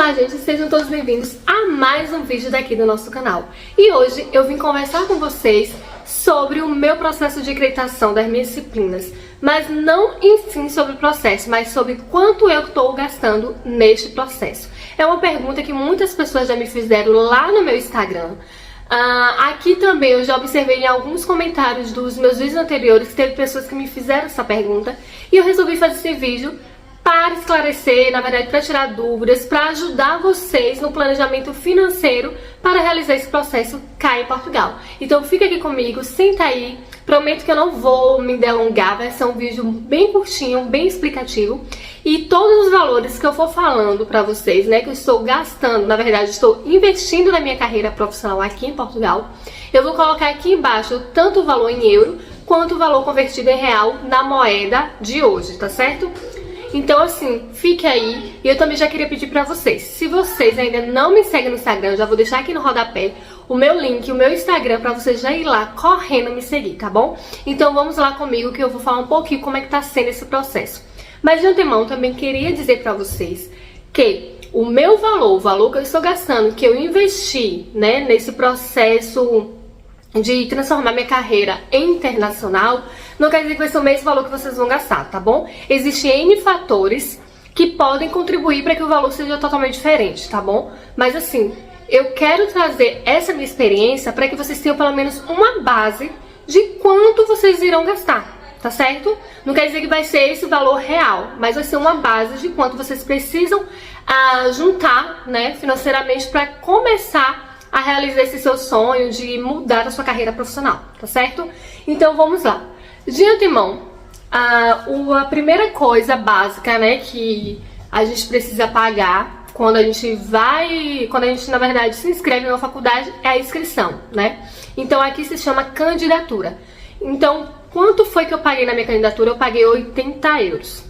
Olá gente, sejam todos bem-vindos a mais um vídeo daqui do nosso canal. E hoje eu vim conversar com vocês sobre o meu processo de acreditação das minhas disciplinas. Mas não em si sobre o processo, mas sobre quanto eu estou gastando neste processo. É uma pergunta que muitas pessoas já me fizeram lá no meu Instagram. Aqui também eu já observei em alguns comentários dos meus vídeos anteriores que teve pessoas que me fizeram essa pergunta. E eu resolvi fazer esse vídeo para esclarecer, na verdade para tirar dúvidas, para ajudar vocês no planejamento financeiro para realizar esse processo cá em Portugal. Então fica aqui comigo, senta aí, prometo que eu não vou me delongar, vai ser um vídeo bem curtinho, bem explicativo. E todos os valores que eu for falando para vocês, né, que eu estou gastando, na verdade estou investindo na minha carreira profissional aqui em Portugal, eu vou colocar aqui embaixo tanto o valor em euro, quanto o valor convertido em real na moeda de hoje, tá certo? Então assim, fique aí. E eu também já queria pedir pra vocês, se vocês ainda não me seguem no Instagram, já vou deixar aqui no rodapé o meu link, o meu Instagram, pra vocês já ir lá correndo me seguir, tá bom? Então vamos lá comigo que eu vou falar um pouquinho como é que tá sendo esse processo. Mas de antemão também queria dizer pra vocês que o meu valor, o valor que eu estou gastando, que eu investi, né, nesse processo de transformar minha carreira em internacional, não quer dizer que vai ser o mesmo valor que vocês vão gastar, tá bom? Existem N fatores que podem contribuir para que o valor seja totalmente diferente, tá bom? Mas assim, eu quero trazer essa minha experiência para que vocês tenham pelo menos uma base de quanto vocês irão gastar, tá certo? Não quer dizer que vai ser esse o valor real, mas vai ser uma base de quanto vocês precisam juntar, né, financeiramente para começar a realizar esse seu sonho de mudar a sua carreira profissional, tá certo? Então vamos lá. De antemão, a primeira coisa básica, né, que a gente precisa pagar quando a gente na verdade se inscreve em uma faculdade é a inscrição, né? Então aqui se chama candidatura. Então, quanto foi que eu paguei na minha candidatura? Eu paguei 80 euros.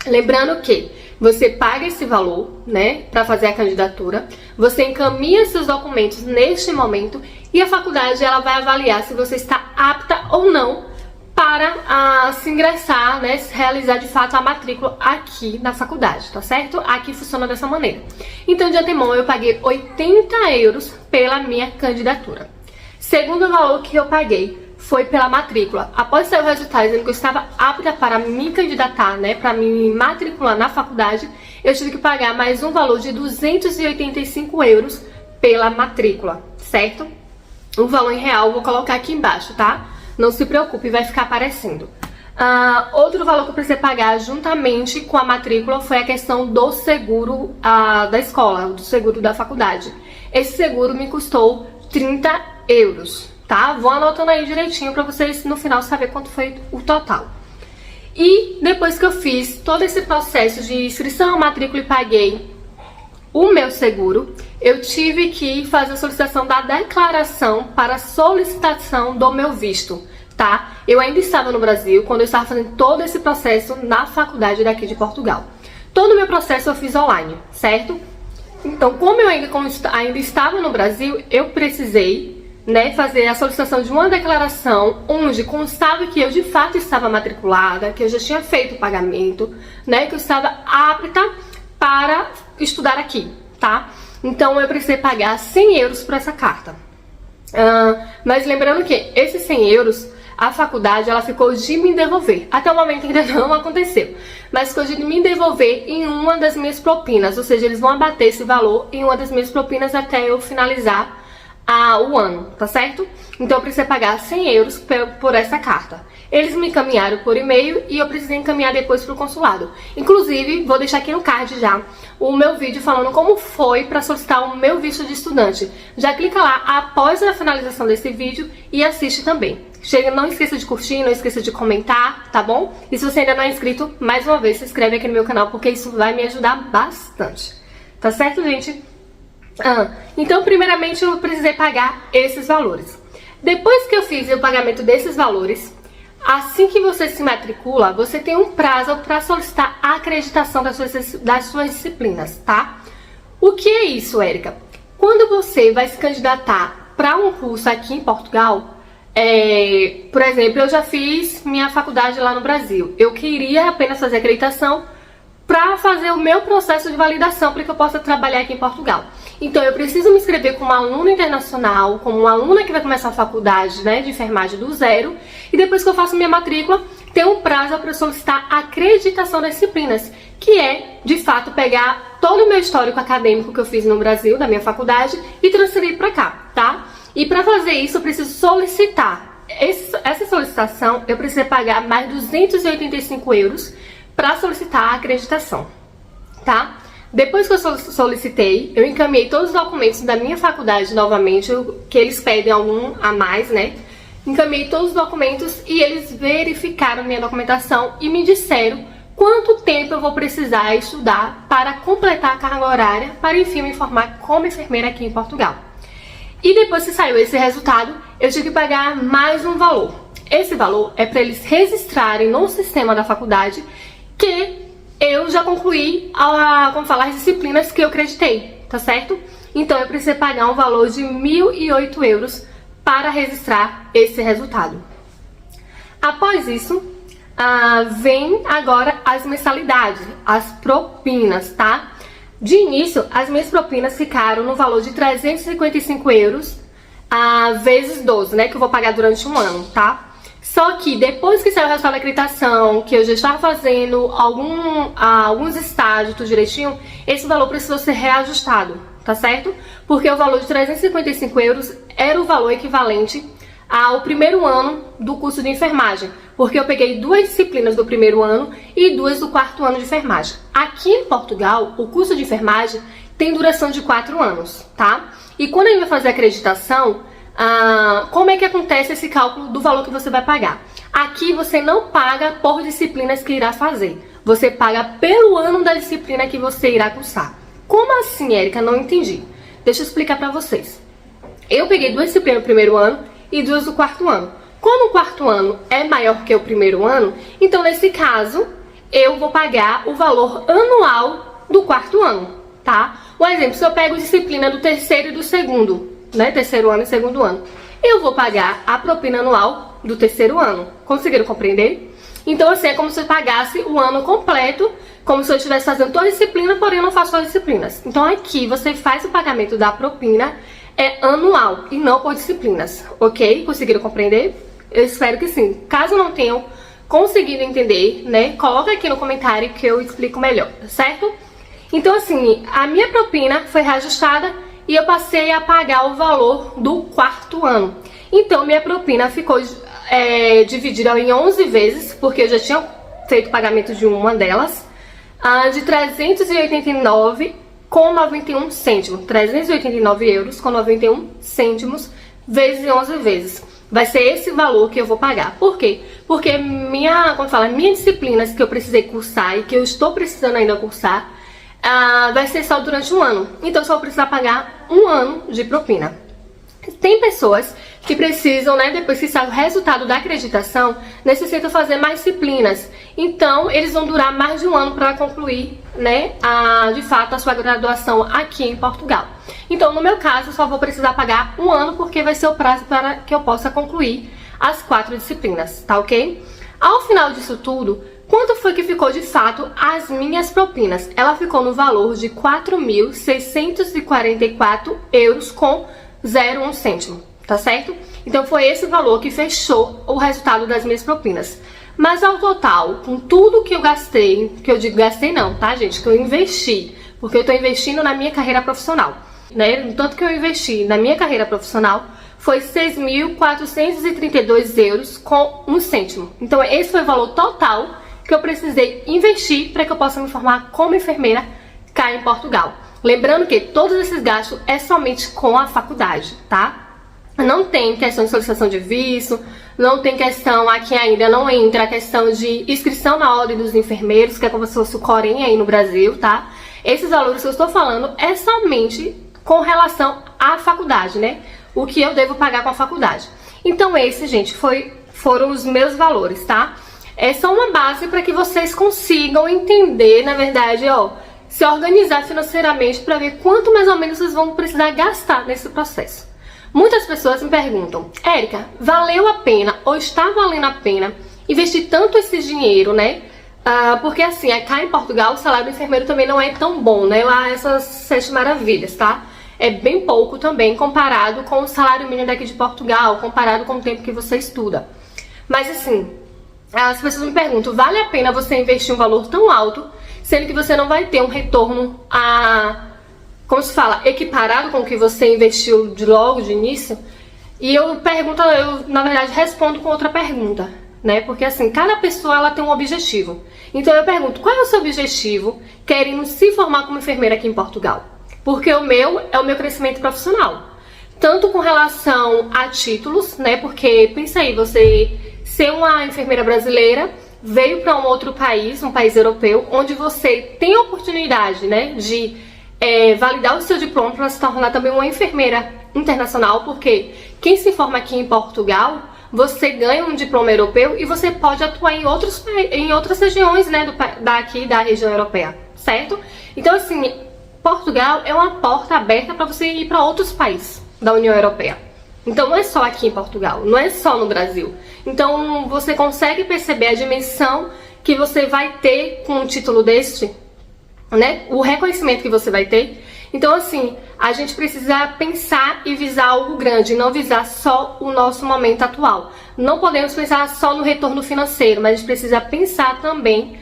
Lembrando que você paga esse valor, né, para fazer a candidatura, você encaminha seus documentos neste momento e a faculdade ela vai avaliar se você está apta ou não para se ingressar, né, realizar de fato a matrícula aqui na faculdade, tá certo? Aqui funciona dessa maneira. Então, de antemão, eu paguei 80 euros pela minha candidatura. Segundo valor que eu paguei foi pela matrícula. Após sair o resultado dizendo que eu estava apta para me candidatar, né, para me matricular na faculdade, eu tive que pagar mais um valor de 285 euros pela matrícula, certo? O valor em real eu vou colocar aqui embaixo, tá? Não se preocupe, vai ficar aparecendo. Outro valor que eu precisei pagar juntamente com a matrícula foi a questão do seguro da escola, do seguro da faculdade. Esse seguro me custou 30 euros. Tá? Vou anotando aí direitinho pra vocês no final saber quanto foi o total. E depois que eu fiz todo esse processo de inscrição, matrícula e paguei o meu seguro, eu tive que fazer a solicitação da declaração para a solicitação do meu visto, tá? Eu ainda estava no Brasil quando eu estava fazendo todo esse processo na faculdade daqui de Portugal. Todo o meu processo eu fiz online, certo? Então, como eu ainda estava no Brasil, eu precisei, né, fazer a solicitação de uma declaração onde constava que eu de fato estava matriculada, que eu já tinha feito o pagamento, né, que eu estava apta para estudar aqui, tá? Então eu precisei pagar 100 euros por essa carta. Mas lembrando que esses 100 euros, a faculdade ela ficou de me devolver. Até o momento ainda não aconteceu, mas ficou de me devolver em uma das minhas propinas, ou seja, eles vão abater esse valor em uma das minhas propinas até eu finalizar o ano, tá certo? Então eu precisei pagar 100 euros por essa carta. Eles me encaminharam por e-mail e eu precisei encaminhar depois para o consulado. Inclusive, vou deixar aqui no card já o meu vídeo falando como foi para solicitar o meu visto de estudante. Já clica lá após a finalização desse vídeo e assiste também. Não esqueça de curtir, não esqueça de comentar, tá bom? E se você ainda não é inscrito, mais uma vez se inscreve aqui no meu canal porque isso vai me ajudar bastante. Tá certo, gente? Então, primeiramente, eu precisei pagar esses valores. Depois que eu fiz o pagamento desses valores, assim que você se matricula, você tem um prazo para solicitar a acreditação das suas disciplinas, tá? O que é isso, Érica? Quando você vai se candidatar para um curso aqui em Portugal, por exemplo, eu já fiz minha faculdade lá no Brasil. Eu queria apenas fazer acreditação para fazer o meu processo de validação para que eu possa trabalhar aqui em Portugal. Então eu preciso me inscrever como aluna internacional, como uma aluna que vai começar a faculdade, né, de enfermagem do zero, e depois que eu faço minha matrícula, tem um prazo para solicitar a acreditação das disciplinas, que é, de fato, pegar todo o meu histórico acadêmico que eu fiz no Brasil, da minha faculdade, e transferir para cá, tá? E para fazer isso eu preciso solicitar. Essa solicitação eu preciso pagar mais 285 euros para solicitar a acreditação, tá? Depois que eu solicitei, eu encaminhei todos os documentos da minha faculdade novamente, que eles pedem algum a mais, né? Encaminhei todos os documentos e eles verificaram minha documentação e me disseram quanto tempo eu vou precisar estudar para completar a carga horária, para enfim me formar como enfermeira aqui em Portugal. E depois que saiu esse resultado, eu tive que pagar mais um valor. Esse valor é para eles registrarem no sistema da faculdade que eu já concluí as disciplinas que eu acreditei, tá certo? Então eu preciso pagar um valor de 1.008 euros para registrar esse resultado. Após isso, vem agora as mensalidades, as propinas, tá? De início, as minhas propinas ficaram no valor de 355 euros vezes 12, né? Que eu vou pagar durante um ano, tá? Só que depois que saiu o resultado da acreditação, que eu já estava fazendo alguns estágios, tudo direitinho, esse valor precisou ser reajustado, tá certo? Porque o valor de 355 euros era o valor equivalente ao primeiro ano do curso de enfermagem, porque eu peguei 2 disciplinas do primeiro ano e 2 do quarto ano de enfermagem. Aqui em Portugal, o curso de enfermagem tem duração de 4 anos, tá? E quando a gente vai fazer a acreditação, como é que acontece esse cálculo do valor que você vai pagar? Aqui você não paga por disciplinas que irá fazer, você paga pelo ano da disciplina que você irá cursar. Como assim, Érica? Não entendi. Deixa eu explicar pra vocês. Eu peguei 2 disciplinas do primeiro ano e 2 do quarto ano. Como o quarto ano é maior que o primeiro ano, então nesse caso eu vou pagar o valor anual do quarto ano, tá? Um exemplo, se eu pego disciplina do terceiro e do segundo, né, terceiro ano e segundo ano, eu vou pagar a propina anual do terceiro ano. Conseguiram compreender? Então assim, é como se eu pagasse o ano completo, como se eu estivesse fazendo toda a disciplina, porém eu não faço as disciplinas. Então aqui você faz o pagamento da propina anual e não por disciplinas, ok? Conseguiram compreender? Eu espero que sim. Caso não tenham conseguido entender, né, coloca aqui no comentário que eu explico melhor, certo? Então assim, a minha propina foi reajustada e eu passei a pagar o valor do quarto ano. Então minha propina ficou dividida em 11 vezes, porque eu já tinha feito o pagamento de uma delas, de 389,91 cêntimos. 389 euros com 91 cêntimos vezes 11 vezes. Vai ser esse valor que eu vou pagar. Por quê? Porque minhas disciplinas que eu precisei cursar e que eu estou precisando ainda cursar, vai ser só durante um ano. Então eu só vou precisar pagar um ano de propina. Tem pessoas que precisam, né, depois que sai o resultado da acreditação, necessitam fazer mais disciplinas. Então eles vão durar mais de um ano para concluir, né, de fato a sua graduação aqui em Portugal. Então no meu caso eu só vou precisar pagar um ano, porque vai ser o prazo para que eu possa concluir as 4 disciplinas, tá ok? Ao final disso tudo, quanto foi que ficou de fato as minhas propinas? Ela ficou no valor de 4.644 euros com 0,1 cêntimo, tá certo? Então foi esse valor que fechou o resultado das minhas propinas. Mas ao total, com tudo que eu gastei, que eu digo gastei não, tá gente? Que eu investi, porque eu tô investindo na minha carreira profissional, né? No tanto que eu investi na minha carreira profissional, foi 6.432 euros com 1 cêntimo. Então esse foi o valor total que eu precisei investir para que eu possa me formar como enfermeira cá em Portugal. Lembrando que todos esses gastos é somente com a faculdade, tá? Não tem questão de solicitação de visto, não tem questão, aqui ainda não entra a questão de inscrição na ordem dos enfermeiros, que é como se fosse o Corém aí no Brasil, tá? Esses valores que eu estou falando é somente com relação à faculdade, né? O que eu devo pagar com a faculdade. Então esse, gente, foram os meus valores, tá? É só uma base para que vocês consigam entender, na verdade, ó, se organizar financeiramente para ver quanto mais ou menos vocês vão precisar gastar nesse processo. Muitas pessoas me perguntam, Érica, valeu a pena ou está valendo a pena investir tanto esse dinheiro, né, Porque assim, cá em Portugal o salário do enfermeiro também não é tão bom, né? Lá essas 7 maravilhas, tá? É bem pouco também comparado com o salário mínimo daqui de Portugal, comparado com o tempo que você estuda. Mas assim, as pessoas me perguntam, vale a pena você investir um valor tão alto, sendo que você não vai ter um retorno como se fala, equiparado com o que você investiu logo de início? E eu na verdade respondo com outra pergunta, né? Porque assim, cada pessoa ela tem um objetivo. Então eu pergunto, qual é o seu objetivo querendo se formar como enfermeira aqui em Portugal? Porque o meu é o meu crescimento profissional. Tanto com relação a títulos, né? Porque pensa aí, você ser uma enfermeira brasileira, veio para um outro país, um país europeu, onde você tem a oportunidade, né, de validar o seu diploma para se tornar também uma enfermeira internacional, porque quem se forma aqui em Portugal, você ganha um diploma europeu e você pode atuar em outras regiões, né, daqui da região europeia, certo? Então assim, Portugal é uma porta aberta para você ir para outros países da União Europeia. Então não é só aqui em Portugal, não é só no Brasil. Então você consegue perceber a dimensão que você vai ter com um título deste, né? O reconhecimento que você vai ter. Então assim, a gente precisa pensar e visar algo grande, não visar só o nosso momento atual. Não podemos pensar só no retorno financeiro, mas a gente precisa pensar também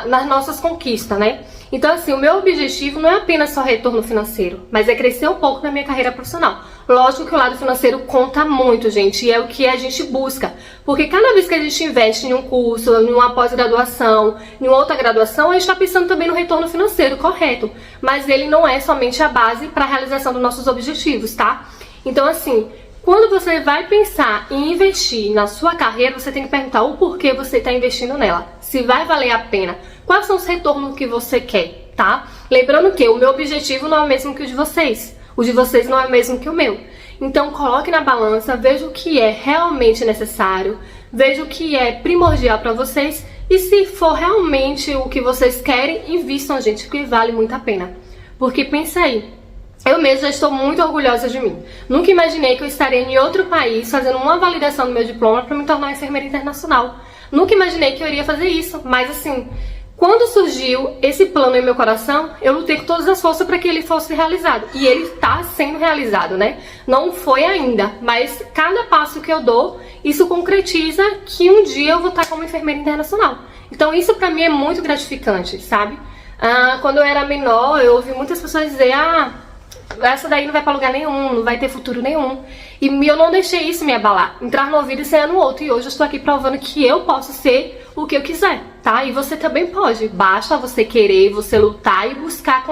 nas nossas conquistas, né? Então assim, o meu objetivo não é apenas só retorno financeiro, mas é crescer um pouco na minha carreira profissional. Lógico que o lado financeiro conta muito, gente, e é o que a gente busca. Porque cada vez que a gente investe em um curso, em uma pós-graduação, em outra graduação, a gente está pensando também no retorno financeiro, correto. Mas ele não é somente a base para a realização dos nossos objetivos, tá? Então assim, quando você vai pensar em investir na sua carreira, você tem que perguntar o porquê você está investindo nela. Se vai valer a pena. Quais são os retornos que você quer, tá? Lembrando que o meu objetivo não é o mesmo que o de vocês. O de vocês não é o mesmo que o meu. Então coloque na balança, veja o que é realmente necessário, veja o que é primordial para vocês e se for realmente o que vocês querem, invistam, gente, que vale muito a pena. Porque pensa aí, eu mesma já estou muito orgulhosa de mim. Nunca imaginei que eu estaria em outro país fazendo uma validação do meu diploma para me tornar uma enfermeira internacional. Nunca imaginei que eu iria fazer isso, mas assim, quando surgiu esse plano em meu coração, eu lutei com todas as forças para que ele fosse realizado. E ele está sendo realizado, né? Não foi ainda, mas cada passo que eu dou, isso concretiza que um dia eu vou estar como enfermeira internacional. Então isso para mim é muito gratificante, sabe? Quando eu era menor, eu ouvi muitas pessoas dizer, essa daí não vai pra lugar nenhum, não vai ter futuro nenhum. E eu não deixei isso me abalar, entrar no ouvido e sair no outro. E hoje eu estou aqui provando que eu posso ser o que eu quiser, tá? E você também pode. Basta você querer, você lutar e buscar,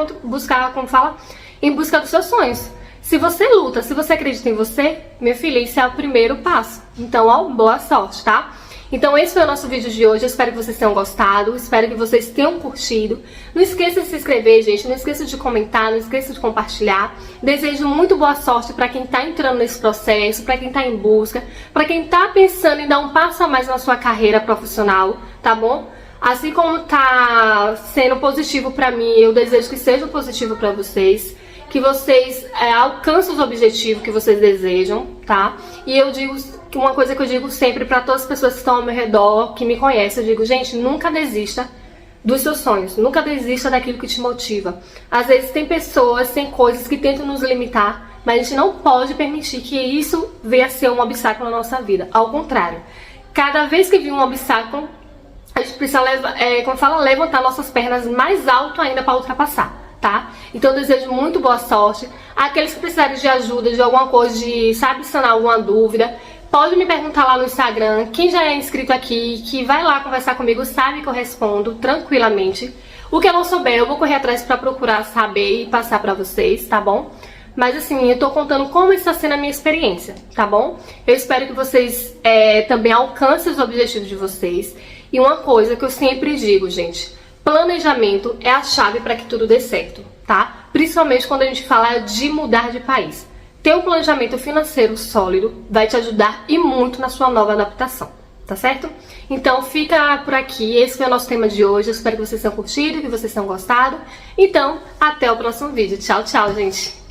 como fala, em busca dos seus sonhos. Se você luta, se você acredita em você, minha filha, isso é o primeiro passo. Então, ó, boa sorte, tá? Então esse foi o nosso vídeo de hoje, eu espero que vocês tenham gostado, espero que vocês tenham curtido. Não esqueça de se inscrever, gente, não esqueça de comentar, não esqueça de compartilhar. Desejo muito boa sorte para quem está entrando nesse processo, para quem está em busca, para quem está pensando em dar um passo a mais na sua carreira profissional, tá bom? Assim como tá sendo positivo para mim, eu desejo que seja positivo para vocês, que vocês alcancem os objetivos que vocês desejam, tá? E eu digo uma coisa que eu digo sempre para todas as pessoas que estão ao meu redor, que me conhecem, eu digo, gente, nunca desista dos seus sonhos, nunca desista daquilo que te motiva. Às vezes tem pessoas, tem coisas que tentam nos limitar, mas a gente não pode permitir que isso venha a ser um obstáculo na nossa vida. Ao contrário, cada vez que vir um obstáculo, a gente precisa, levantar nossas pernas mais alto ainda para ultrapassar. Tá? Então eu desejo muito boa sorte. Aqueles que precisarem de ajuda, de alguma coisa, sanar alguma dúvida, pode me perguntar lá no Instagram. Quem já é inscrito aqui, que vai lá conversar comigo, sabe que eu respondo tranquilamente. O que eu não souber, eu vou correr atrás para procurar saber e passar para vocês, tá bom? Mas assim, eu tô contando como está sendo a minha experiência, tá bom? Eu espero que vocês também alcancem os objetivos de vocês. E uma coisa que eu sempre digo, gente, planejamento é a chave para que tudo dê certo, tá? Principalmente quando a gente fala de mudar de país. Ter um planejamento financeiro sólido vai te ajudar e muito na sua nova adaptação, tá certo? Então fica por aqui, esse foi o nosso tema de hoje. Eu espero que vocês tenham curtido, que vocês tenham gostado. Então, até o próximo vídeo. Tchau, tchau, gente!